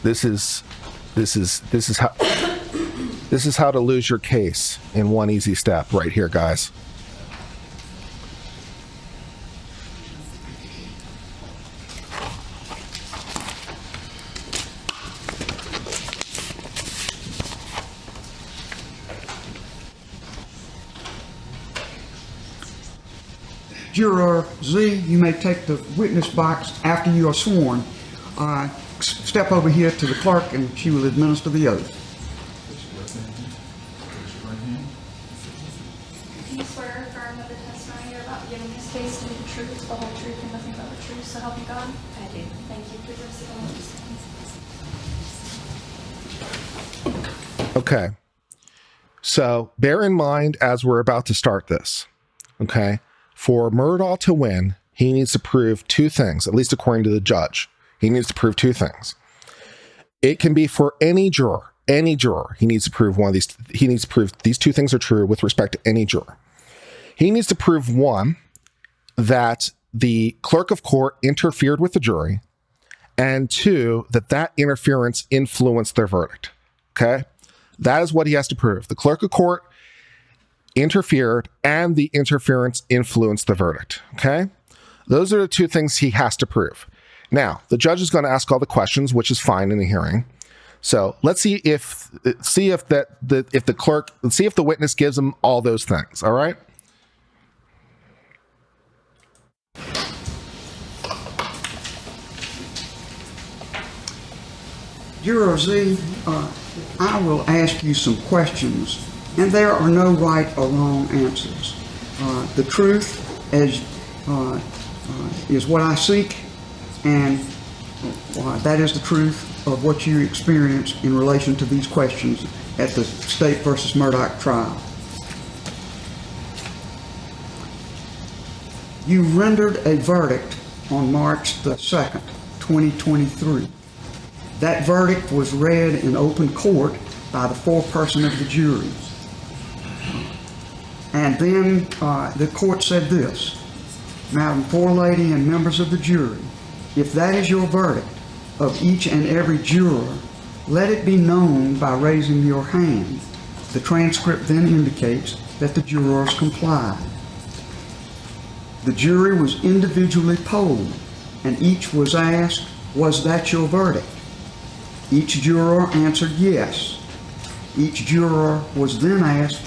This is how to lose your case in one easy step right here, guys. Juror Z, you may take the witness box after you are sworn. Step over here to the clerk and she will administer the oath. Do you swear or affirm that the testimony you're about to give in this case to be the truth, the whole truth, and nothing but the truth, so help you God? I do. Thank you. Please receive all. Okay. So bear in mind as we're about to start this, okay? For Murdaugh to win, he needs to prove two things, at least according to the judge. He needs to prove two things. It can be for any juror. Any juror. He needs to prove one of these. He needs to prove these two things are true with respect to any juror. He needs to prove, one, that the clerk of court interfered with the jury, and two, that interference influenced their verdict. Okay? That is what he has to prove. The clerk of court interfered and the interference influenced the verdict. Okay? Those are the two things he has to prove. Now, the judge is going to ask all the questions, which is fine in the hearing. So let's see if the witness gives him all those things. All right. Juror Z, I will ask you some questions, and there are no right or wrong answers. The truth is what I seek, and that is the truth of what you experienced in relation to these questions at the State versus Murdaugh trial. You rendered a verdict on March the 2nd, 2023. That verdict was read in open court by the foreperson of the jury. And then the court said this: Madam Forelady and members of the jury, if that is your verdict of each and every juror, let it be known by raising your hand. The transcript then indicates that the jurors complied. The jury was individually polled, and each was asked, was that your verdict? Each juror answered yes. Each juror was then asked,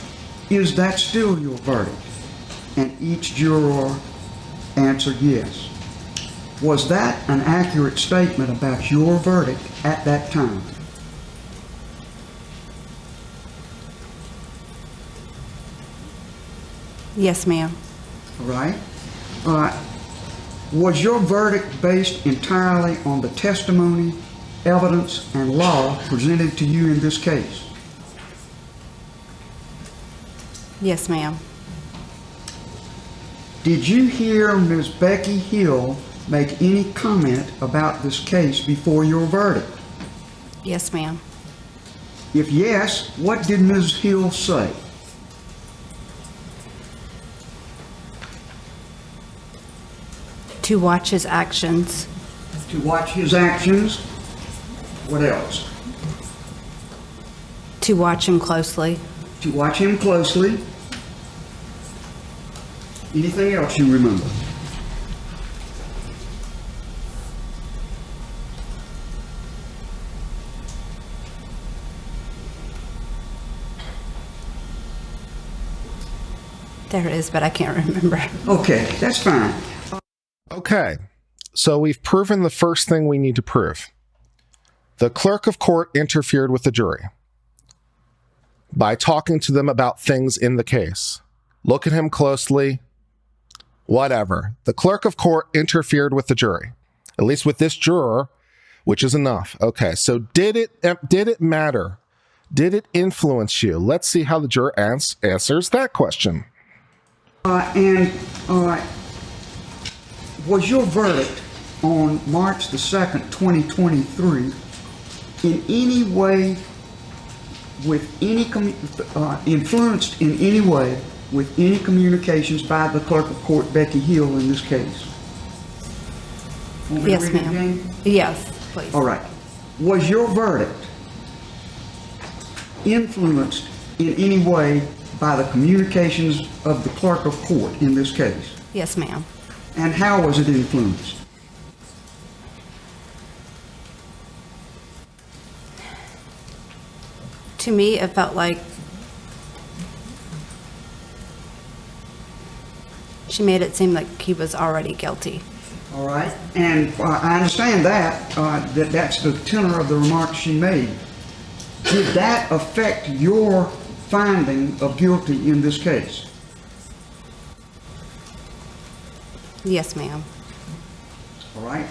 is that still your verdict? And each juror answered yes. Was that an accurate statement about your verdict at that time? Yes, ma'am. All right. Was your verdict based entirely on the testimony, evidence, and law presented to you in this case? Yes, ma'am. Did you hear Ms. Becky Hill make any comment about this case before your verdict? Yes, ma'am. If yes, what did Ms. Hill say? To watch his actions. To watch his actions. What else? To watch him closely. To watch him closely. Anything else you remember? There is, but I can't remember. Okay, that's fine. Okay. So we've proven the first thing we need to prove. The clerk of court interfered with the jury by talking to them about things in the case. Look at him closely. Whatever. The clerk of court interfered with the jury, at least with this juror, which is enough. Okay, so did it matter? Did it influence you? Let's see how the juror answers that question. Was your verdict on March the 2nd, 2023 in any way influenced in any way with any communications by the clerk of court, Becky Hill, in this case? Yes, ma'am. Yes, please. All right. Was your verdict influenced in any way by the communications of the clerk of court in this case? Yes, ma'am. And how was it influenced? To me, it felt like she made it seem like he was already guilty. All right, and I understand that, that's the tenor of the remarks she made. Did that affect your finding of guilty in this case? Yes, ma'am. All right.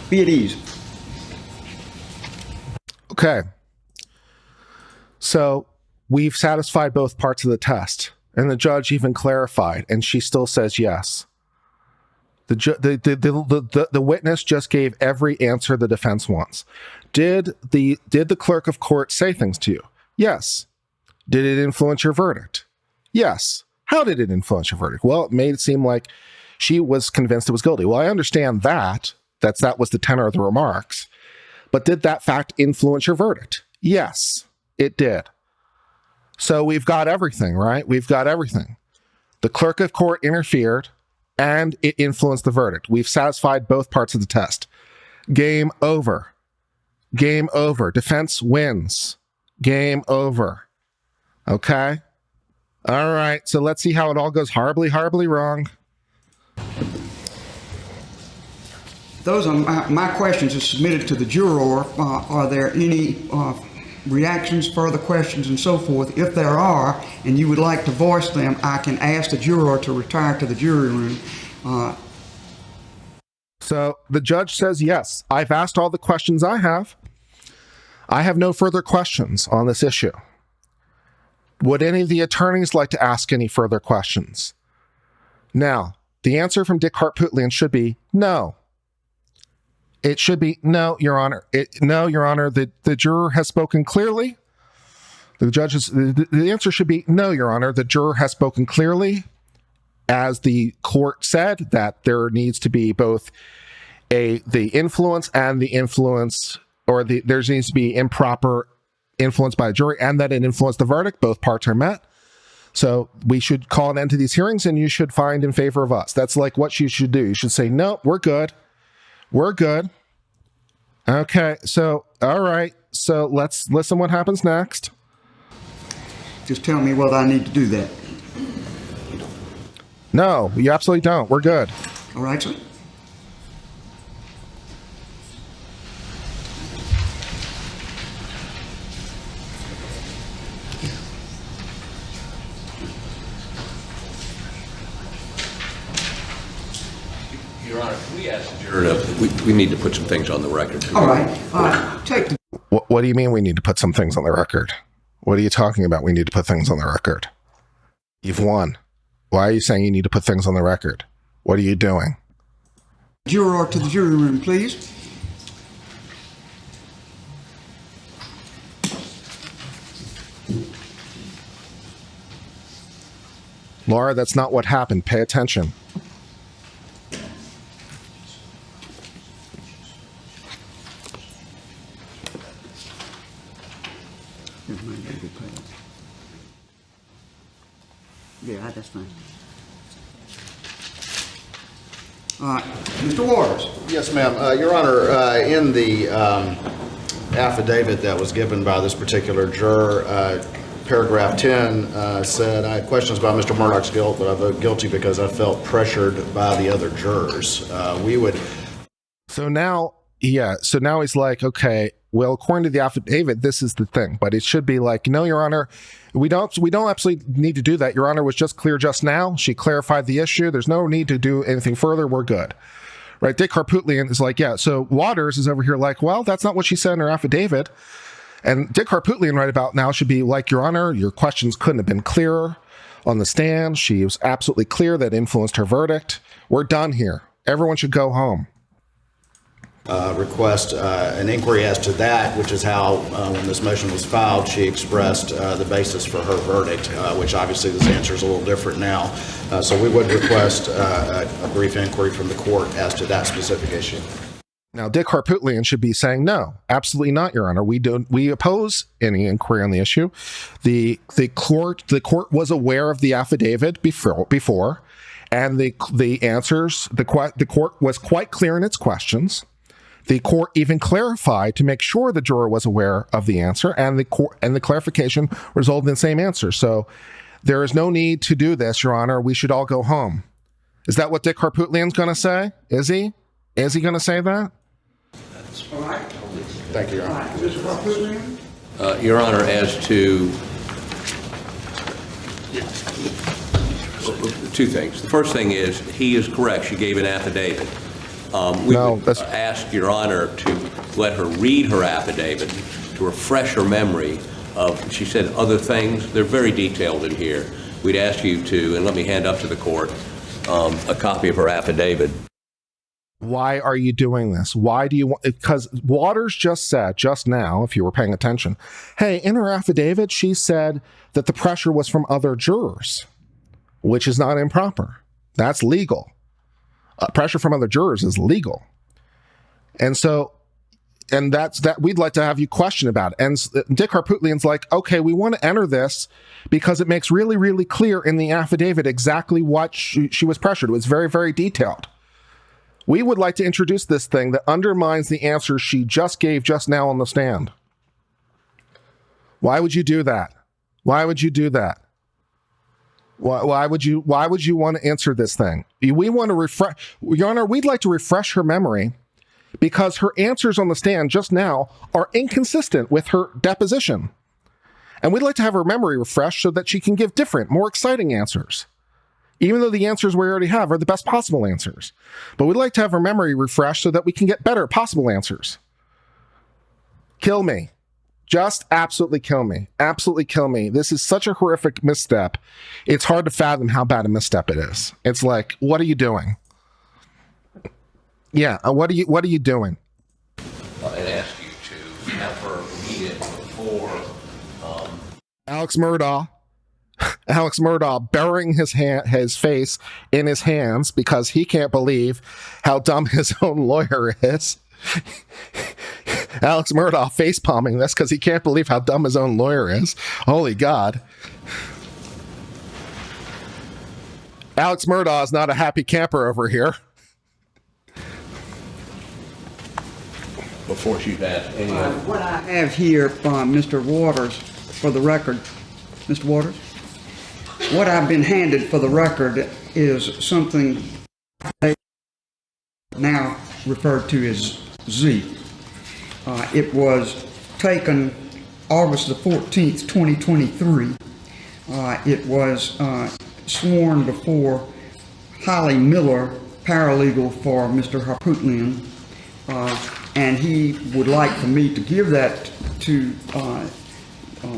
Be at ease. Okay. So we've satisfied both parts of the test, and the judge even clarified, and she still says yes. The witness just gave every answer the defense wants. Did the clerk of court say things to you? Yes. Did it influence your verdict? Yes. How did it influence your verdict? Well, it made it seem like she was convinced it was guilty. Well, I understand that. That was the tenor of the remarks. But did that fact influence your verdict? Yes, it did. So we've got everything, right? We've got everything. The clerk of court interfered, and it influenced the verdict. We've satisfied both parts of the test. Game over. Game over. Defense wins. Game over. Okay? All right, so let's see how it all goes horribly, horribly wrong. Those are my questions are submitted to the juror. Are there any reactions, further questions, and so forth? If there are, and you would like to voice them, I can ask the juror to retire to the jury room. So the judge says, yes, I've asked all the questions I have. I have no further questions on this issue. Would any of the attorneys like to ask any further questions? Now, the answer from Dick Harpootlian should be no. It should be no, Your Honor. No, Your Honor. The juror has spoken clearly. The answer should be no, Your Honor. The juror has spoken clearly, as the court said, that there needs to be both the influence and the influence, or there needs to be improper influence by the jury, and that it influenced the verdict. Both parts are met. So we should call an end to these hearings, and you should find in favor of us. That's like what you should do. You should say, no, we're good. We're good. Okay, so, all right. So let's listen what happens next. Just tell me whether I need to do that. No, you absolutely don't. We're good. All right, sir? Your Honor, can we ask the juror we need to put some things on the record. All right. Take the... What do you mean we need to put some things on the record? What are you talking about? We need to put things on the record. You've won. Why are you saying you need to put things on the record? What are you doing? Juror to the jury room, please. Laura, that's not what happened. Pay attention. Yeah, that's fine. Mr. Waters. Yes, ma'am. Your Honor, in the affidavit that was given by this particular juror, paragraph 10 said, I had questions about Mr. Murdaugh's guilt, but I vote guilty because I felt pressured by the other jurors. So now he's like, okay, well, according to the affidavit, this is the thing, but it should be like, no, Your Honor, we don't absolutely need to do that. Your Honor was just clear just now. She clarified the issue. There's no need to do anything further. We're good. Right? Dick Harpootlian is like, yeah. So Waters is over here like, well, that's not what she said in her affidavit. And Dick Harpootlian right about now should be like, Your Honor, your questions couldn't have been clearer on the stand. She was absolutely clear that influenced her verdict. We're done here. Everyone should go home. request an inquiry as to that, which is how, when this motion was filed, she expressed the basis for her verdict, which obviously this answer is a little different now. So we would request a brief inquiry from the court as to that specific issue. Now, Dick Harpootlian should be saying, no, absolutely not, Your Honor. We oppose any inquiry on the issue. The court was aware of the affidavit before, and the answers, the court was quite clear in its questions. The court even clarified to make sure the juror was aware of the answer, and the clarification resulted in the same answer. So there is no need to do this, Your Honor. We should all go home. Is that what Dick Harpootlian's going to say? Is he? Is he going to say that? All right. Thank you, Your All Honor. right, Mr. Harpootlian? Your Honor, as to two things. The first thing is, he is correct. She gave an affidavit. We would ask Your Honor to let her read her affidavit to refresh her memory of, she said other things. They're very detailed in here. We'd ask you to, and let me hand up to the court, a copy of her affidavit. Why are you doing this? Why do you want, because Waters just said, just now, if you were paying attention, hey, in her affidavit, she said that the pressure was from other jurors, which is not improper. That's legal. Pressure from other jurors is legal. And so, and that's that we'd like to have you question about it. And Dick Harpootlian's like, okay, we want to enter this because it makes really, really clear in the affidavit exactly what she was pressured. It was very, very detailed. We would like to introduce this thing that undermines the answer she just gave just now on the stand. Why would you do that? Why would you do that? Why would you want to answer this thing? We want to refresh, Your Honor, we'd like to refresh her memory because her answers on the stand just now are inconsistent with her deposition. And we'd like to have her memory refreshed so that she can give different, more exciting answers. Even though the answers we already have are the best possible answers. But we'd like to have her memory refreshed so that we can get better possible answers. Kill me. Just absolutely kill me. Absolutely kill me. This is such a horrific misstep. It's hard to fathom how bad a misstep it is. It's like, what are you doing? Yeah, what are you doing? And ask you to have her read it before. Alex Murdaugh burying his face in his hands because he can't believe how dumb his own lawyer is. Alex Murdaugh face palming this because he can't believe how dumb his own lawyer is. Holy God. Alex Murdaugh is not a happy camper over here. Before she's asked any other. What I have here from Mr. Waters, for the record, Mr. Waters, what I've been handed for the record is something now referred to as Z. It was taken August the 14th, 2023. It was sworn before Holly Miller, paralegal for Mr. Harpootlian, and he would like for me to give that to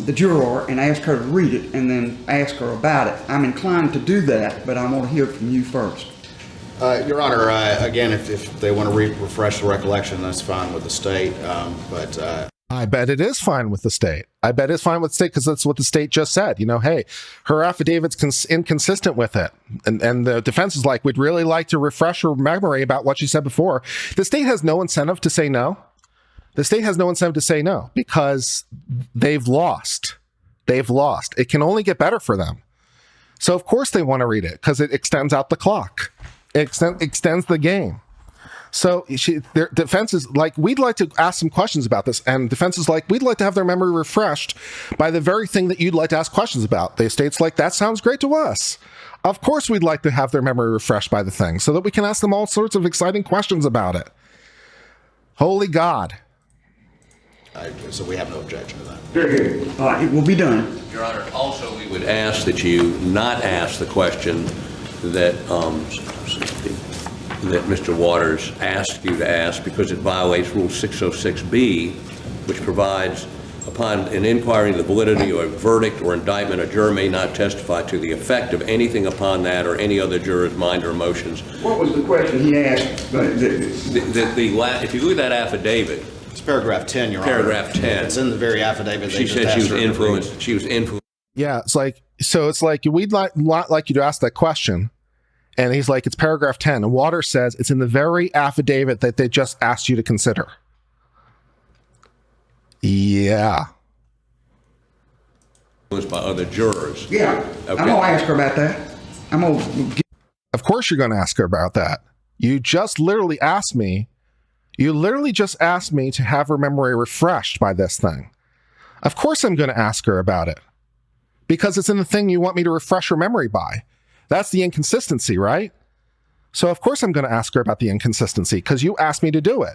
the juror and ask her to read it and then ask her about it. I'm inclined to do that, but I want to hear from you first. Your Honor, again, if they want to refresh the recollection, that's fine with the state. But I bet it is fine with the state. I bet it's fine with the state because that's what the state just said. You know, hey, her affidavit's inconsistent with it. And the defense is like, we'd really like to refresh her memory about what she said before. The state has no incentive to say no. The state has no incentive to say no because they've lost. They've lost. It can only get better for them. So of course they want to read it because it extends out the clock. It extends the game. So their defense is like, we'd like to ask some questions about this. And defense is like, we'd like to have their memory refreshed by the very thing that you'd like to ask questions about. The state's like, that sounds great to us. Of course we'd like to have their memory refreshed by the thing so that we can ask them all sorts of exciting questions about it. Holy God. so we have no objection to that. Very good. It will be done. Your Honor, also we would ask that you not ask the question that that Mr. Waters asked you to ask because it violates Rule 606B, which provides a upon an inquiry into the validity of a verdict or indictment, a juror may not testify to the effect of anything upon that or any other juror's mind or emotions. What was the question he asked? If you look at that affidavit, It's paragraph 10, Your Honor. Paragraph 10. It's in the very affidavit. she said she was influenced. She was influenced. Yeah, it's like we'd like you to ask that question. And he's like, it's paragraph 10. And Waters says it's in the very affidavit that they just asked you to consider. Yeah. By other jurors. Yeah, Okay. I'm gonna ask her about that. Of course you're going to ask her about that. You literally just asked me to have her memory refreshed by this thing. Of course I'm going to ask her about it. Because it's in the thing you want me to refresh her memory by. That's the inconsistency, right? So of course I'm going to ask her about the inconsistency because you asked me to do it.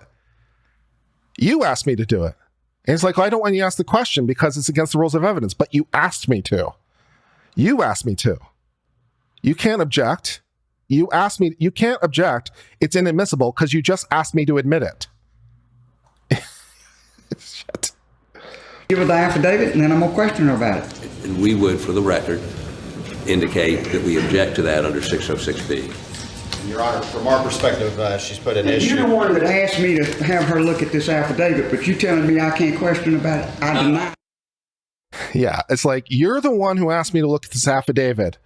You asked me to do it. And it's like, well, I don't want you to ask the question because it's against the rules of evidence, but you asked me to. You asked me to. You can't object. You asked me, you can't object. It's inadmissible because you just asked me to admit it. Shit. Give her the affidavit, and then I'm gonna question her about it. And we would, for the record, indicate that we object to that under 606B. Your Honor, from our perspective, she's put an issue. You're the one that asked me to have her look at this affidavit, but you telling me I can't question about it? I deny. Yeah, it's like, you're the one who asked me to look at this affidavit,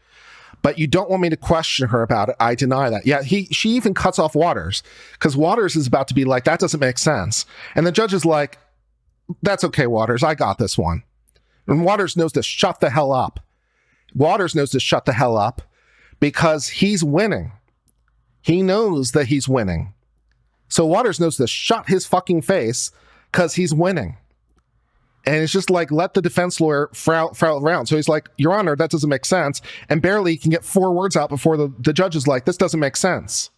but you don't want me to question her about it. I deny that. Yeah, she even cuts off Waters, because Waters is about to be like, that doesn't make sense. And the judge is like, that's okay, Waters, I got this one. And Waters knows to shut the hell up. Waters knows to shut the hell up because he's winning. He knows that he's winning. So Waters knows to shut his fucking face because he's winning. And it's just like, let the defense lawyer frown around. So he's like, Your Honor, that doesn't make sense. And barely can get 4 words out before the judge is like, this doesn't make sense.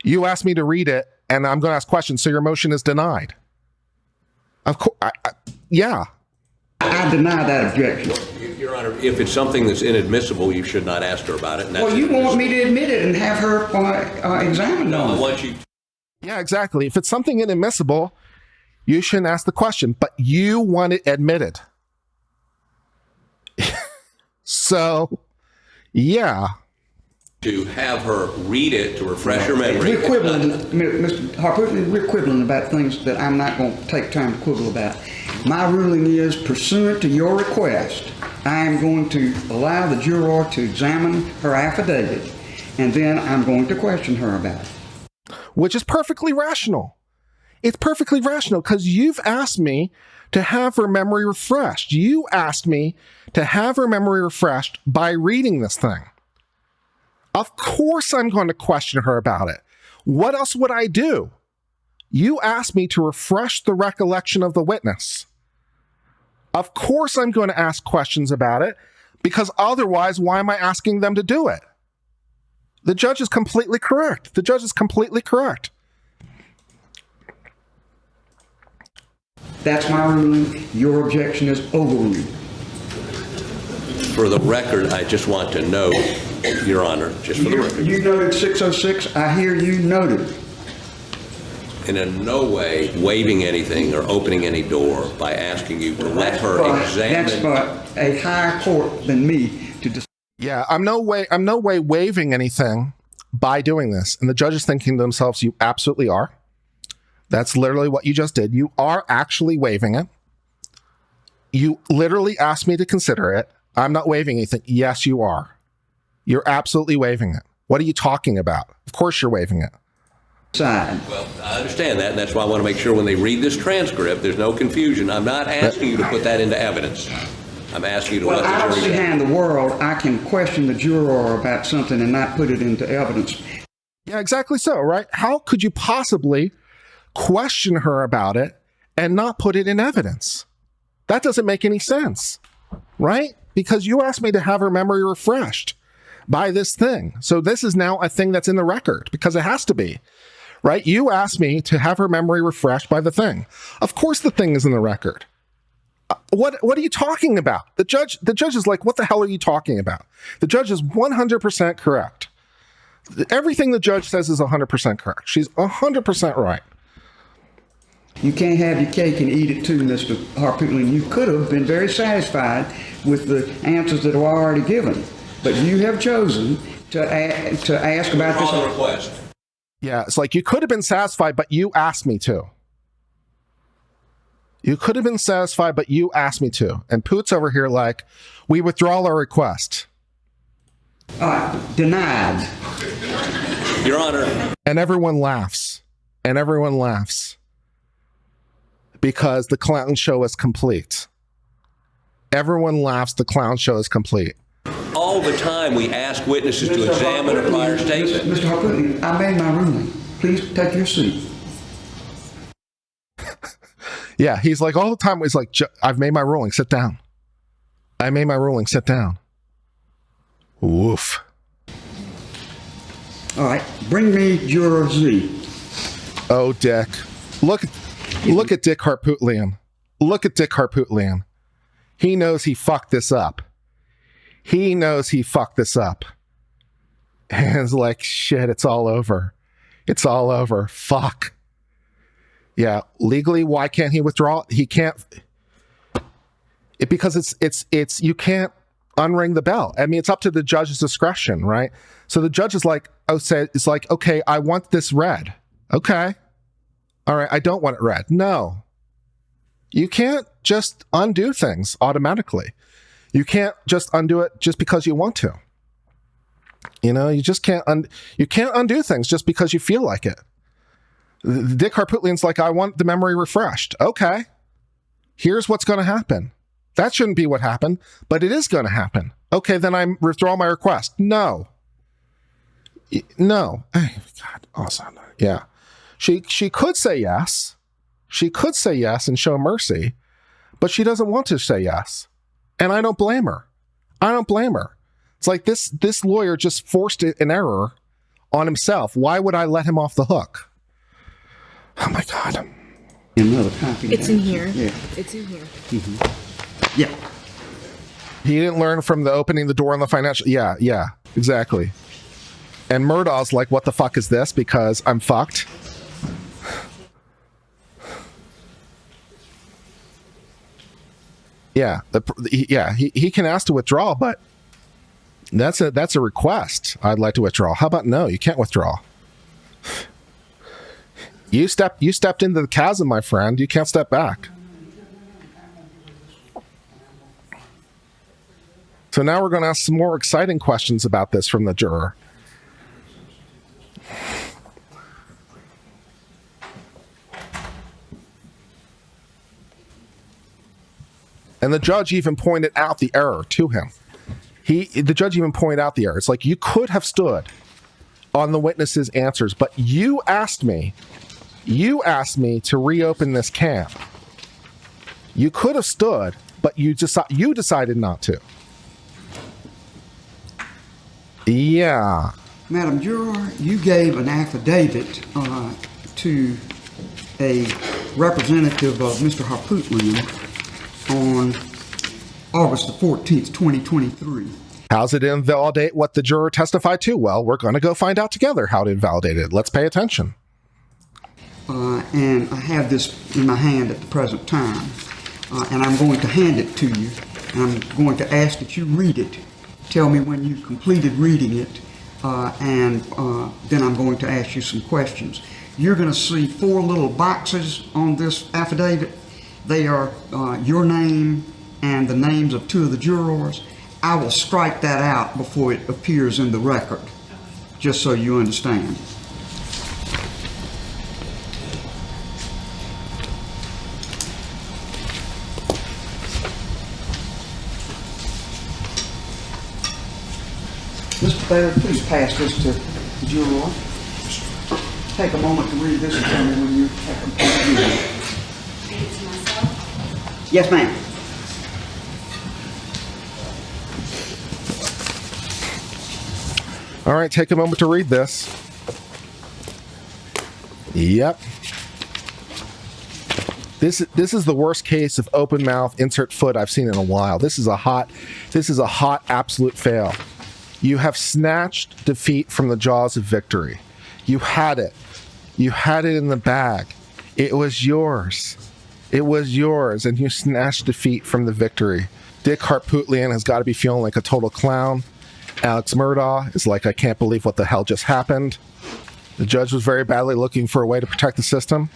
You asked me to read it, and I'm going to ask questions, so your motion is denied. Of course, yeah. I deny that objection. Your Honor, if it's something that's inadmissible, you should not ask her about it. And that's Well, you want me to admit it and have her examined No, I on it. want you. Yeah, exactly. If it's something inadmissible, you shouldn't ask the question, but you want it admitted. So, yeah. To have her read it to refresh her memory. We're quibbling, Mr. Harpootlian, we're quibbling about things that I'm not going to take time to quibble about. My ruling is, pursuant to your request, I am going to allow the juror to examine her affidavit, and then I'm going to question her about it. Which is perfectly rational. It's perfectly rational because you've asked me to have her memory refreshed. You asked me to have her memory refreshed by reading this thing. Of course I'm going to question her about it. What else would I do? You asked me to refresh the recollection of the witness. Of course I'm going to ask questions about it, because otherwise, why am I asking them to do it? The judge is completely correct. The judge is completely correct. That's my ruling. Your objection is overruled. For the record, I just want to know, Your Honor, just for the record, You noted 606. I hear you noted. and in no way waiving anything or opening any door by asking you to let her That's examine. for a higher court than me to decide. Yeah, I'm no way waiving anything by doing this. And the judge is thinking to themselves, you absolutely are. That's literally what you just did. You are actually waiving it. You literally asked me to consider it. I'm not waiving anything. Yes, you are. You're absolutely waiving it. What are you talking about? Of course you're waiving it. Well, I understand that, and that's why I want to make sure when they read this transcript, there's no confusion. I'm not asking you to put that into evidence. I'm asking you to Well, I let don't the see jury how in the world I can question the juror about something and not put it into evidence. Yeah, exactly so, right? How could you possibly question her about it and not put it in evidence? That doesn't make any sense, right? Because you asked me to have her memory refreshed by this thing. So this is now a thing that's in the record because it has to be, right? You asked me to have her memory refreshed by the thing. Of course the thing is in the record. What are you talking about? The judge is like, what the hell are you talking about? The judge is 100% correct. Everything the judge says is 100% correct. She's 100% right. You can't have your cake and eat it too, Mr. Harpootlian. You could have been very satisfied with the answers that were already given, but you have chosen to ask about Withdraw the this. request. Yeah, it's like you could have been satisfied, but you asked me to. You could have been satisfied, but you asked me to. And Poot's over here like, we withdraw our request. Denied. Your Honor. And everyone laughs. And everyone laughs. Because the clown show is complete. Everyone laughs, the clown show is complete. All the time we ask witnesses to examine a prior statement. Mr. Harpootlian, I made my ruling. Please take your seat. Yeah, he's like all the time, he's like, I've made my ruling, sit down. I made my ruling, sit down. Woof. All right, bring me juror Z. Oh, Dick. Look at Dick Harpootlian. Look at Dick Harpootlian. He knows he fucked this up. He knows he fucked this up. And it's like, shit, it's all over. It's all over. Fuck. Yeah, legally, why can't he withdraw? He can't. Because it's you can't unring the bell. I mean, it's up to the judge's discretion, right? So the judge is like, it's like, okay, I want this read. Okay. All right, I don't want it read. No. You can't just undo things automatically. You can't just undo it just because you want to. You know, you just can't undo things just because you feel like it. Dick Harpootlian's like, I want the memory refreshed. Okay. Here's what's going to happen. That shouldn't be what happened, but it is going to happen. Okay, then I withdraw my request. No. No. Oh, God, awesome. Yeah. She could say yes. She could say yes and show mercy, but she doesn't want to say yes. And I don't blame her. I don't blame her. It's like this lawyer just forced an error on himself. Why would I let him off the hook? Oh my God. Another copy. It's in here. Yeah. It's in here. Mm-hmm. Yeah. He didn't learn from the opening the door on the financial. Yeah, exactly. And Murdaugh's like, what the fuck is this? Because I'm fucked. Yeah, he can ask to withdraw, but that's a request. I'd like to withdraw. How about no? You can't withdraw. You stepped into the chasm, my friend. You can't step back. So now we're going to ask some more exciting questions about this from the juror. And the judge even pointed out the error to him. The judge even pointed out the error. It's like, you could have stood on the witness's answers, but you asked me to reopen this can. You could have stood, but you decided not to. Yeah. Madam Juror, you gave an affidavit to a representative of Mr. Harpootlian on August the 14th, 2023. How's it invalidate what the juror testified to? Well, we're going to go find out together how to invalidate it. Let's pay attention. And I have this in my hand at the present time, and I'm going to hand it to you, and I'm going to ask that you read it. Tell me when you completed reading it, and then I'm going to ask you some questions. You're going to see 4 little boxes on this affidavit. They are your name and the names of 2 of the jurors. I will strike that out before it appears in the record, just so you understand. Mr. Baird, please pass this to the juror. Take a moment to read this and tell me when you have completed reading it. Yes, ma'am. All right, take a moment to read this. Yep. This is the worst case of open mouth insert foot I've seen in a while. This is a hot absolute fail. You have snatched defeat from the jaws of victory. You had it. You had it in the bag. It was yours. It was yours, and you snatched defeat from the victory. Dick Harpootlian has got to be feeling like a total clown. Alex Murdaugh is like, I can't believe what the hell just happened. The judge was very badly looking for a way to protect the system,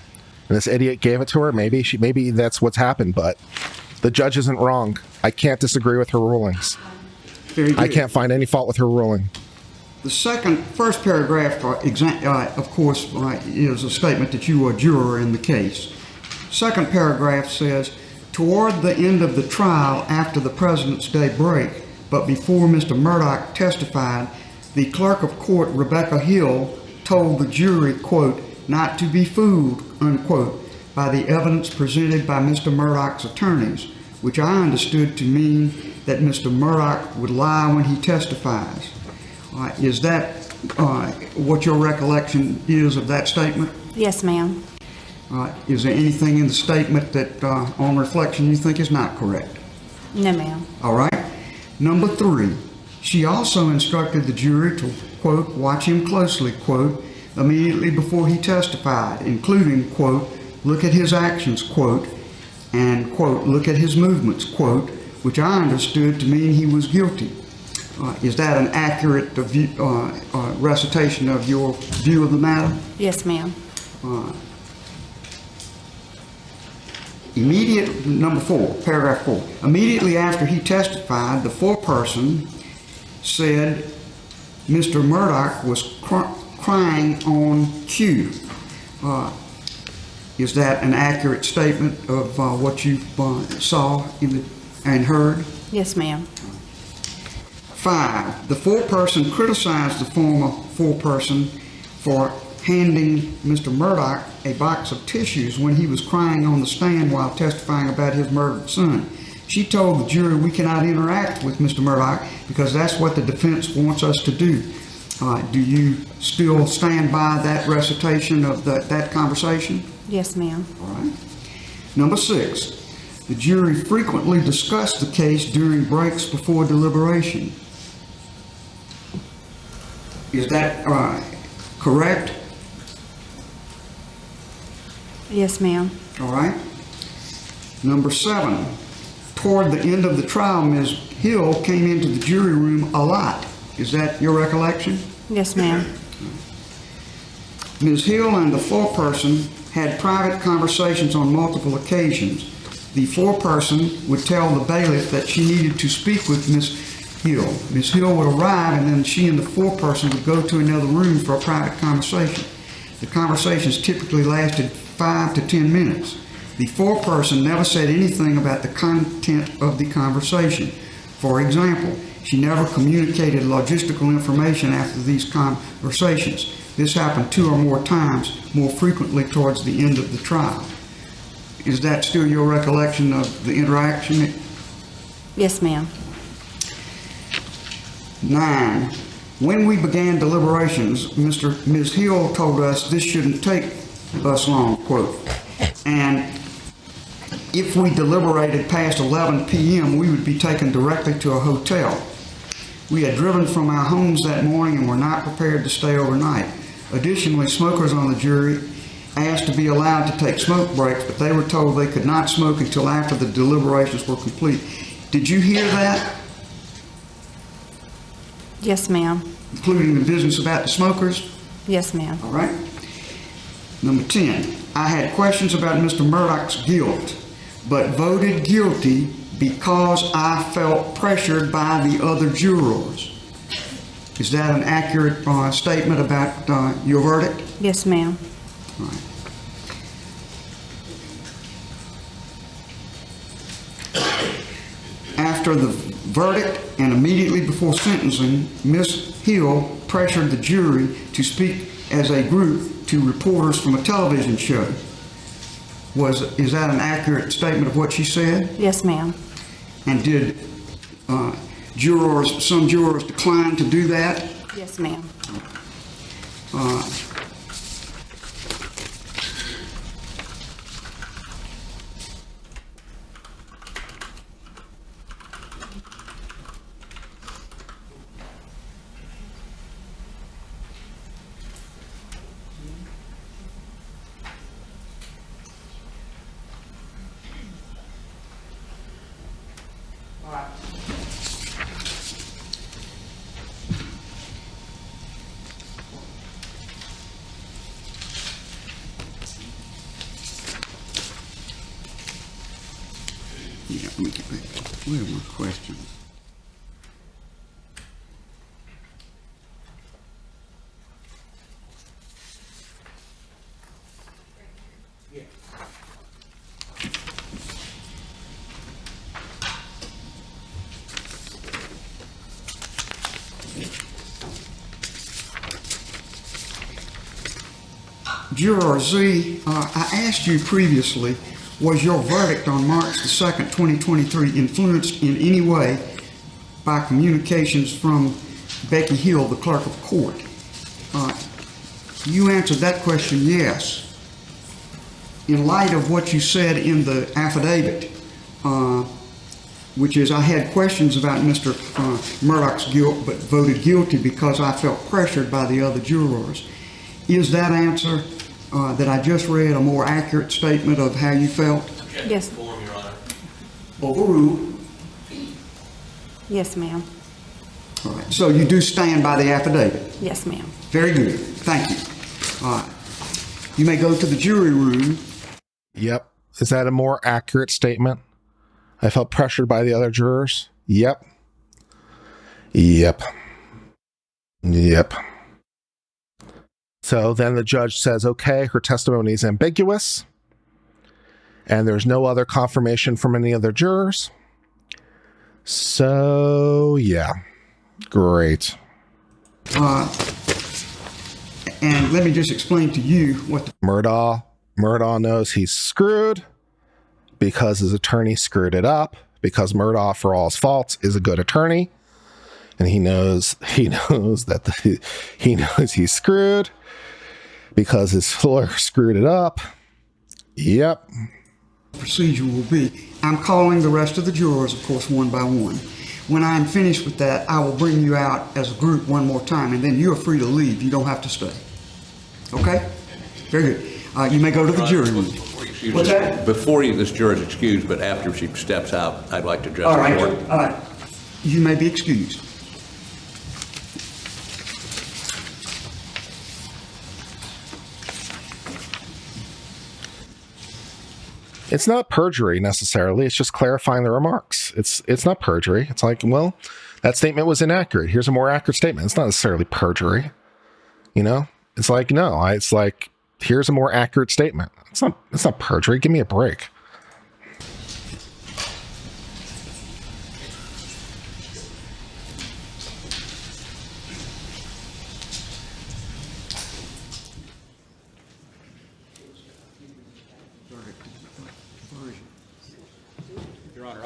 and this idiot gave it to her. Maybe that's what's happened, but the judge isn't wrong. I can't disagree with her rulings. Very good. I can't find any fault with her ruling. The first paragraph, of course, is a statement that you are a juror in the case. Second paragraph says, toward the end of the trial after the President's Day break, but before Mr. Murdaugh testified, the clerk of court, Rebecca Hill, told the jury, quote, not to be fooled, unquote, by the evidence presented by Mr. Murdaugh's attorneys, which I understood to mean that Mr. Murdaugh would lie when he testifies. Is that what your recollection is of that statement? Yes, ma'am. Is there anything in the statement that, on reflection, you think is not correct? No, ma'am. All right. Number 3, she also instructed the jury to, quote, watch him closely, quote, immediately before he testified, including, quote, look at his actions, quote, and, quote, look at his movements, quote, which I understood to mean he was guilty. Is that an accurate recitation of your view of the matter? Yes, ma'am. Number 4, paragraph 4. Immediately after he testified, the foreperson said Mr. Murdaugh was crying on cue. Is that an accurate statement of what you saw and heard? Yes, ma'am. 5, the foreperson criticized the former foreperson for handing Mr. Murdaugh a box of tissues when he was crying on the stand while testifying about his murdered son. She told the jury we cannot interact with Mr. Murdaugh because that's what the defense wants us to do. Do you still stand by that recitation of that conversation? Yes, ma'am. All right. Number 6, the jury frequently discussed the case during breaks before deliberation. Is that correct? Yes, ma'am. All right. Number 7, toward the end of the trial, Ms. Hill came into the jury room a lot. Is that your recollection? Yes, ma'am. Ms. Hill and the foreperson had private conversations on multiple occasions. The foreperson would tell the bailiff that she needed to speak with Ms. Hill. Ms. Hill would arrive, and then she and the foreperson would go to another room for a private conversation. The conversations typically lasted 5 to 10 minutes. The foreperson never said anything about the content of the conversation. For example, she never communicated logistical information after these conversations. This happened 2 or more times, more frequently towards the end of the trial. Is that still your recollection of the interaction? Yes, ma'am. 9, when we began deliberations, Ms. Hill told us this shouldn't take us long, quote, and if we deliberated past 11 p.m., we would be taken directly to a hotel. We had driven from our homes that morning and were not prepared to stay overnight. Additionally, smokers on the jury asked to be allowed to take smoke breaks, but they were told they could not smoke until after the deliberations were complete. Did you hear that? Yes, ma'am. Including the business about the smokers? Yes, ma'am. All right. Number 10, I had questions about Mr. Murdaugh's guilt, but voted guilty because I felt pressured by the other jurors. Is that an accurate statement about your verdict? Yes, ma'am. All right. After the verdict and immediately before sentencing, Ms. Hill pressured the jury to speak as a group to reporters from a television show. Is that an accurate statement of what she said? Yes, ma'am. And did some jurors decline to do that? Yes, ma'am. Yeah, let me get back. Where are my questions? Juror Z, I asked you previously, was your verdict on March the 2nd, 2023 influenced in any way by communications from Becky Hill, the clerk of court? You answered that question, yes. In light of what you said in the affidavit, which is I had questions about Mr. Murdaugh's guilt, but voted guilty because I felt pressured by the other jurors. Is that answer that I just read a more accurate statement of how you felt? Yes. Form, Your Honor. Overruled. Yes, ma'am. All right, so you do stand by the affidavit? Yes, ma'am. Very good, thank you. All right, you may go to the jury room. Yep. Is that a more accurate statement? I felt pressured by the other jurors. Yep. Yep. Yep. So then the judge says, okay, her testimony is ambiguous, and there's no other confirmation from any other jurors. So, yeah. Great. And let me just explain to you what the Murdaugh knows he's screwed because his attorney screwed it up, because Murdaugh, for all his faults, is a good attorney. And he knows that he knows he's screwed because his lawyer screwed it up. Yep. procedure will be. I'm calling the rest of the jurors, of course, one by one. When I'm finished with that, I will bring you out as a group one more time, and then you're free to leave. You don't have to stay. Okay? Very good. You may go to the jury room. What's that? Before this juror is excused, but after she steps out, I'd like to address All the right. court. You may be excused. It's not perjury necessarily. It's just clarifying the remarks. It's not perjury. It's like, well, that statement was inaccurate. Here's a more accurate statement. It's not necessarily perjury. You know? It's like, no, it's like, here's a more accurate statement. It's not perjury. Give me a break. Your Honor,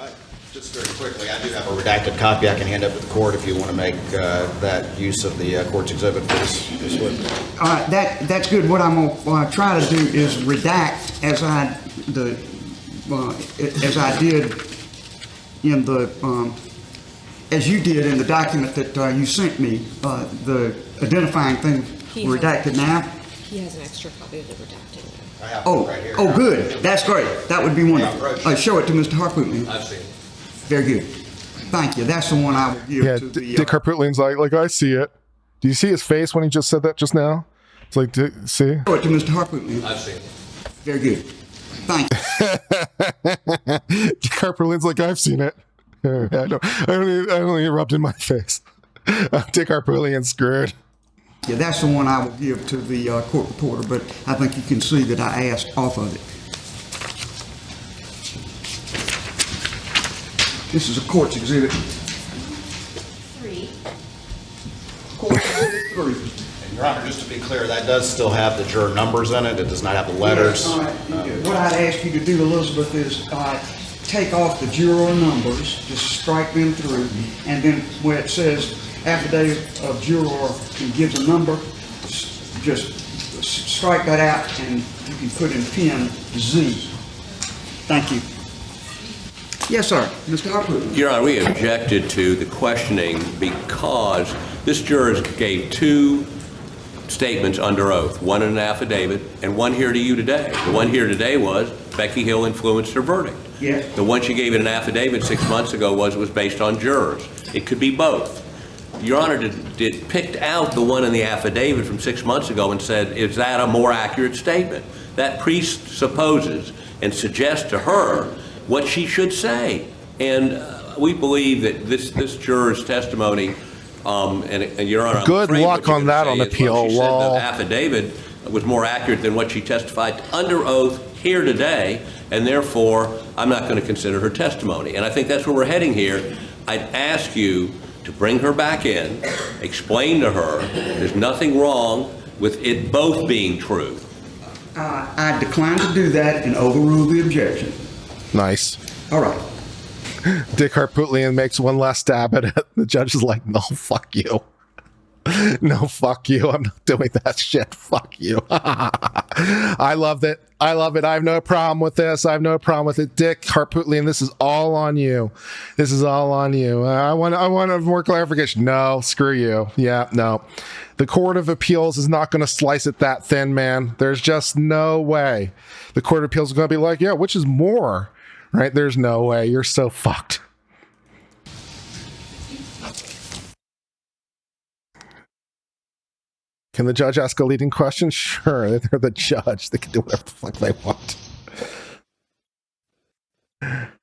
just very quickly, I do have a redacted copy I can hand up to the court if you want to make that use of the court's exhibit for this witness. That's good. What I'm going to try to do is redact as I did in the as you did in the document that you sent me. The identifying thing redacted now. He has an extra copy of the redacted. I have one right here. Oh, good. That's great. That would be wonderful. Show it to Mr. Harpootlian. I've seen it. Very good. Thank you. That's the one I will give Yeah, to the. Dick Harpootlian's like, I see it. Do you see his face when he just said that just now? It's like, see? Show it to Mr. Harpootlian. I've seen it. Very good. Thank you. Dick Harpootlian's like, I've seen it. I don't erupt in my face. Dick Harpootlian screwed. Yeah, that's the one I will give to the court reporter, but I think you can see that I asked off of it. This is a court's exhibit. 3. Court's exhibit 3. And Your Honor, just to be clear, that does still have the juror numbers in it. It does not have the letters. What I'd ask you to do, Elizabeth, is take off the juror numbers, just strike them through, and then where it says affidavit of juror and gives a number, just strike that out and you can put in pen Z. Thank you. Yes, sir. Mr. Harpootlian. Your Honor, we objected to the questioning because this juror gave 2 statements under oath, one in an affidavit and one here to you today. The one here today was Becky Hill influenced her verdict. Yes. The one she gave in an affidavit 6 months ago was based on jurors. It could be both. Your Honor picked out the one in the affidavit from 6 months ago and said, is that a more accurate statement? That presupposes and suggests to her what she should say. And we believe that this juror's testimony, and Your Honor, I'm Good afraid luck what you're on gonna that say on is, appeal, well, she said lol. the affidavit was more accurate than what she testified under oath here today, and therefore I'm not going to consider her testimony. And I think that's where we're heading here. I'd ask you to bring her back in, explain to her there's nothing wrong with it both being true. I decline to do that and overrule the objection. Nice. All right. Dick Harpootlian makes one last stab at it. The judge is like, no, fuck you. No, fuck you. I'm not doing that shit. Fuck you. I loved it. I love it. I have no problem with this. I have no problem with it. Dick Harpootlian, this is all on you. This is all on you. I want more clarification. No, screw you. Yeah, no. The Court of Appeals is not going to slice it that thin, man. There's just no way. The Court of Appeals is going to be like, yeah, which is more? Right? There's no way. You're so fucked. Can the judge ask a leading question? Sure, they're the judge. They can do whatever the fuck they want.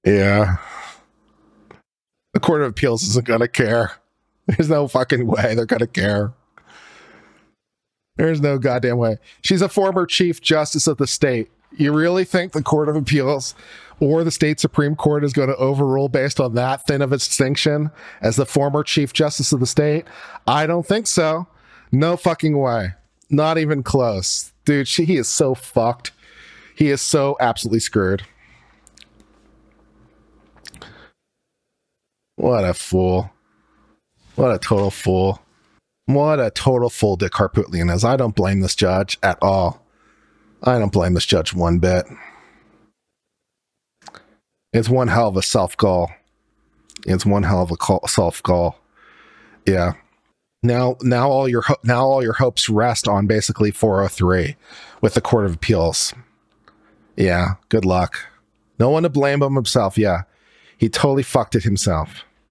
Yeah. The Court of Appeals isn't going to care. There's no fucking way they're going to care. There's no goddamn way. She's a former Chief Justice of the state. You really think the Court of Appeals or the state Supreme Court is going to overrule based on that thin of a distinction as the former Chief Justice of the state? I don't think so. No fucking way. Not even close. Dude, he is so fucked. He is so absolutely screwed. What a fool. What a total fool. What a total fool Dick Harpootlian is. I don't blame this judge at all. I don't blame this judge one bit. It's one hell of a self-gall. It's one hell of a self-gall. Yeah. Now all your hopes rest on basically 403 with the Court of Appeals. Yeah, good luck. No one to blame but himself. Yeah, he totally fucked it himself.